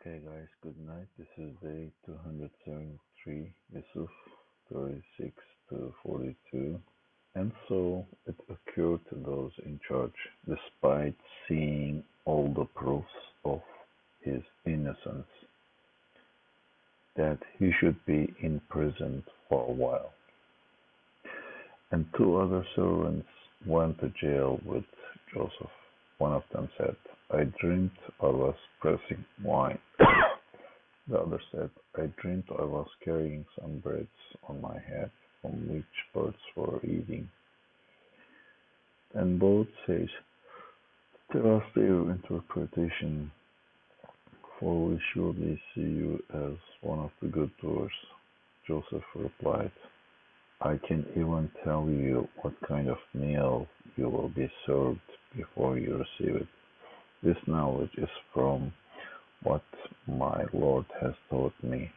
Okay, guys, good night. This is day 273, Yusuf, 36 to 42. And so it occurred to those in charge, despite seeing all the proofs of his innocence, that he should be imprisoned for a while. And two other servants went to jail with Joseph. One of them said, I dreamt I was pressing wine. The other said, I dreamt I was carrying some breads on my head from which birds were eating. And both said, tell us their interpretation, for we surely see you as one of the good doers. Joseph replied, I can even tell you what kind of meal you will be served before you receive it. This knowledge is from what my Lord has taught me.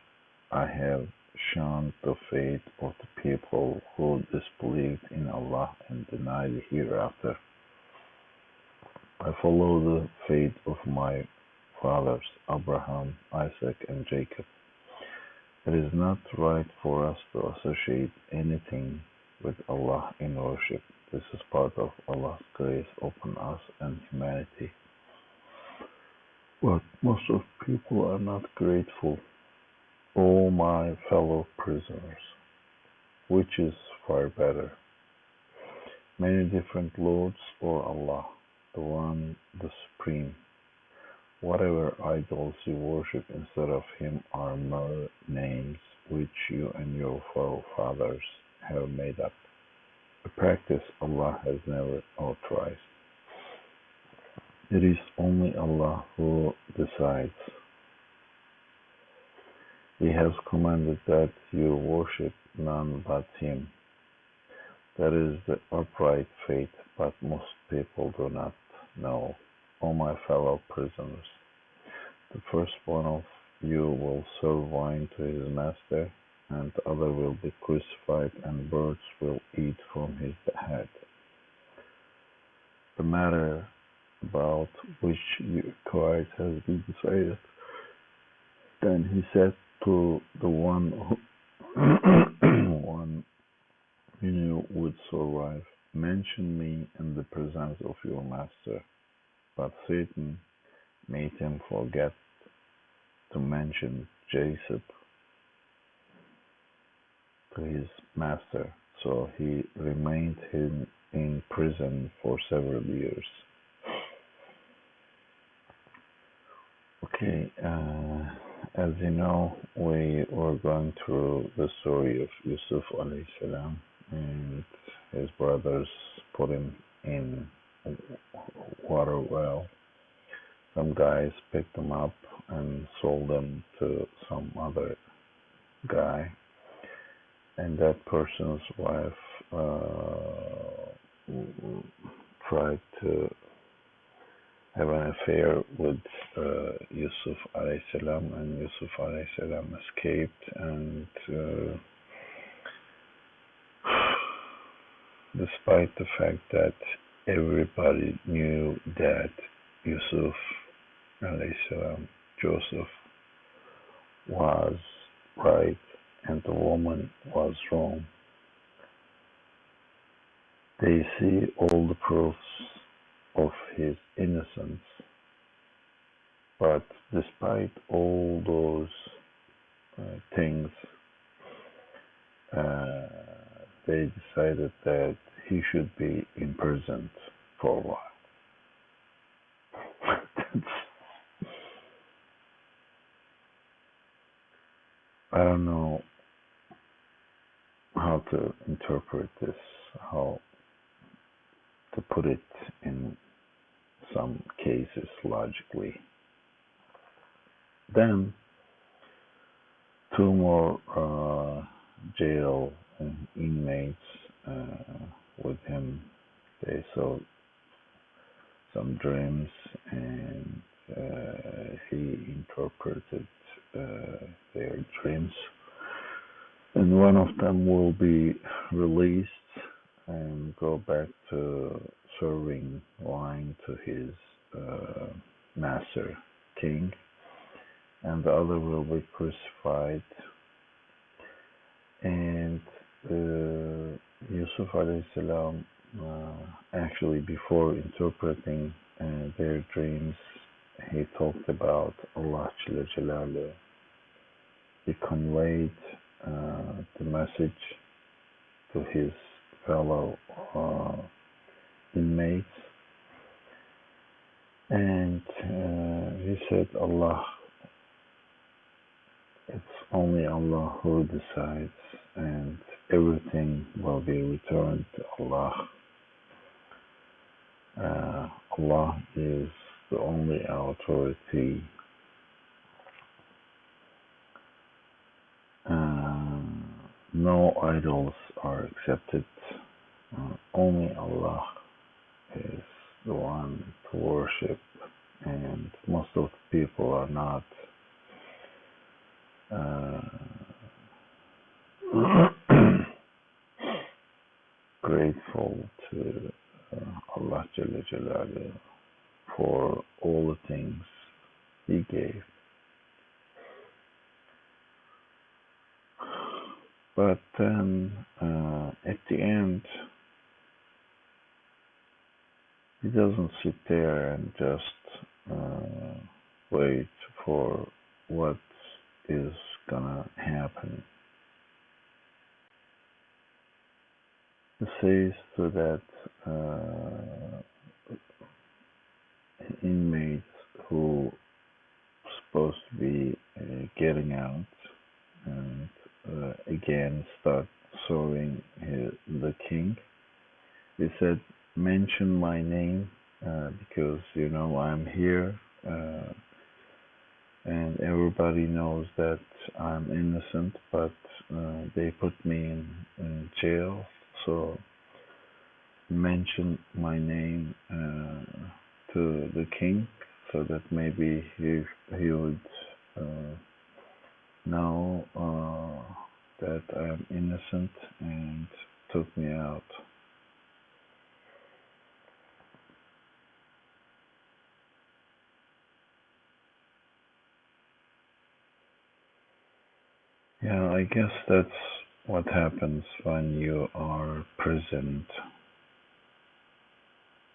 I have shunned the faith of the people who disbelieved in Allah and denied the hereafter. I follow the faith of my fathers, Abraham, Isaac, and Jacob. It is not right for us to associate anything with Allah in worship. This is part of Allah's grace upon us and humanity. But most of people are not grateful. O my fellow prisoners, which is far better? Many different lords or Allah, the one, the supreme. Whatever idols you worship instead of him are mere names which you and your forefathers have made up, a practice Allah has never authorized. It is only Allah who decides. He has commanded that you worship none but him. That is the upright faith, but most people do not know. O my fellow prisoners, the first one of you will serve wine to his master, and the other will be crucified, and birds will eat from his head. The matter about which you inquired has been decided. Then he said to the one one he knew would survive, mention me in the presence of your master. But Satan made him forget to mention Yusuf to his master, so he remained in prison for several years. Okay, as you know, we were going through the story of Yusuf alayhi salam, and his brothers put him in a water well. Some guys picked him up and sold him to some other guy, and that person's wife tried to have an affair with Yusuf alayhi salam, and Yusuf alayhi salam escaped, and despite the fact that everybody knew that Yusuf alayhi salam, Joseph, was right and the woman was wrong, they see all the proofs of his innocence, but despite all those things, they decided that he should be imprisoned for a while. I don't know how to interpret this, how to put it in some cases logically. Then two more jail inmates with him. They saw some dreams, and he interpreted their dreams. And one of them will be released and go back to serving wine to his master king. and the other will be crucified. And Yusuf alayhi salam, actually before interpreting their dreams, he talked about Allah Jalla Jalaluhu. He conveyed the message to his fellow inmates, and he said, Allah, it's only Allah who decides, and everything will be returned to Allah. Allah is the only authority. No idols are accepted. Only Allah is the one to worship, and most of the people are not grateful to Allah Jalla Jalaluhu for all the things He gave. But then at the end, He doesn't sit there and just wait for what is gonna happen. He says to that inmate who supposed to be getting out and again start serving the king. He said, mention my name because I'm here and everybody knows that I'm innocent, but they put me in jail, so mention my name to the king so that maybe he would know that I'm innocent and took me out. Yeah, I guess that's what happens when you are prisoned,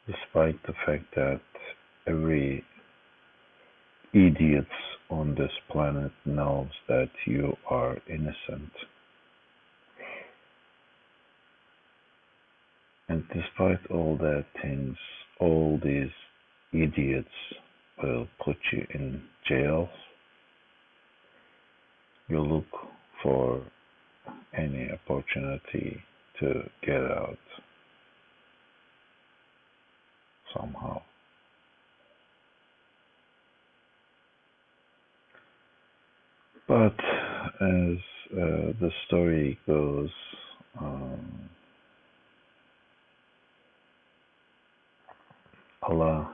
despite the fact that every idiot on this planet knows that you are innocent. And despite all that things, all these idiots will put you in jails. You look for any opportunity to get out somehow. But as the story goes, Allah,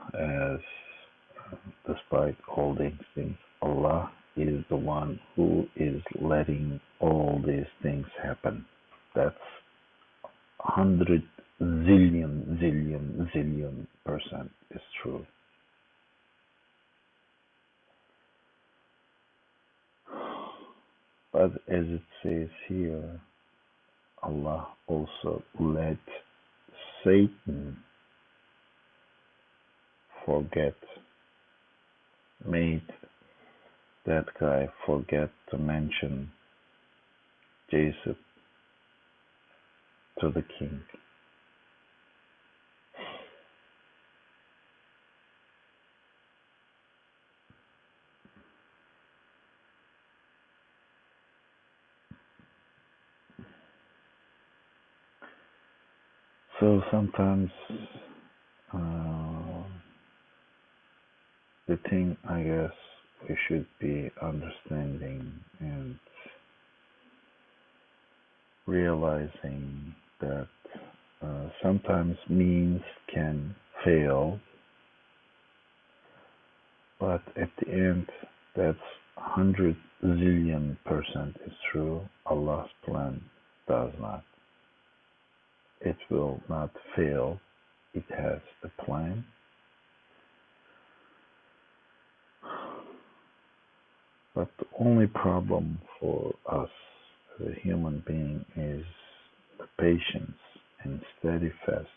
despite all these things, Allah is the one who is letting all these things happen. That's 100 zillion is true. But as it says here, Allah also let Satan forget, made that guy forget to mention Yusuf to the king. So sometimes the thing I guess we should be understanding and realizing that sometimes means can fail, but at the end, that's 100 zillion% is true. Allah's plan does not. It will not fail. It has a plan. But the only problem for us as a human being is the patience and steadfast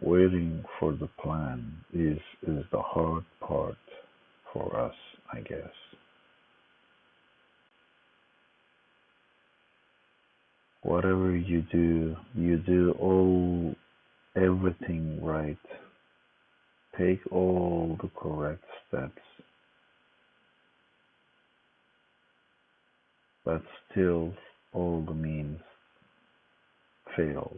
waiting for the plan is the hard part for us, I guess. Whatever you do all everything right, take all the correct steps, but still all the means fail.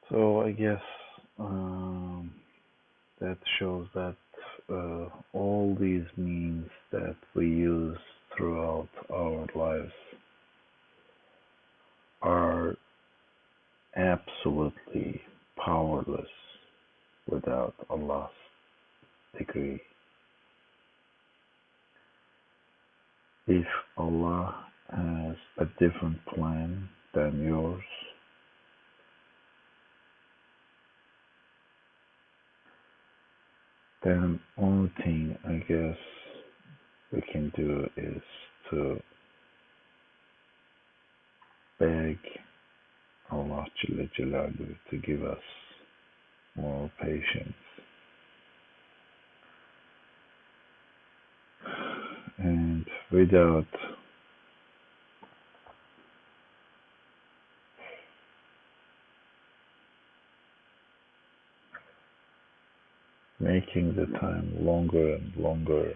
So I guess that shows that all these means that we use throughout our lives are absolutely powerless without Allah's decree. If Allah has a different plan than yours, then only thing I guess we can do is to beg Allah Jalla Jalaluhu to give us more patience and without making the time longer and longer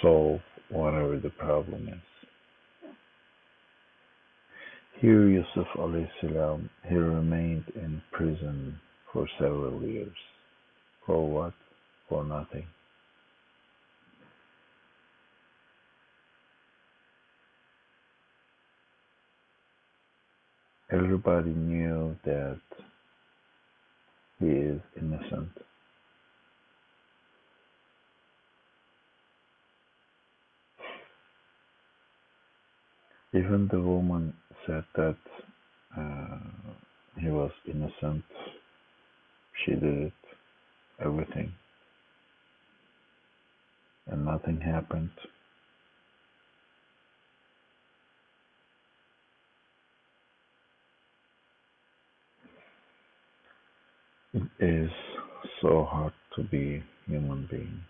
solve whatever the problem is. Here Yusuf alayhi salam, he remained in prison for several years. For what? For nothing. Everybody knew that he is innocent. Even the woman said that uh, he was innocent. She did it, everything, and nothing happened. It is so hard to be human being.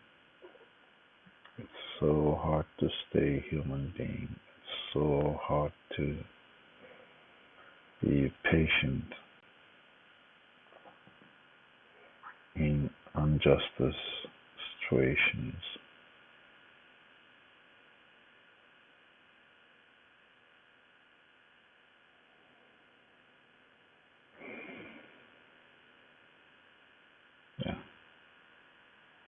It's so hard to stay human being. It's so hard to be patient in injustice situations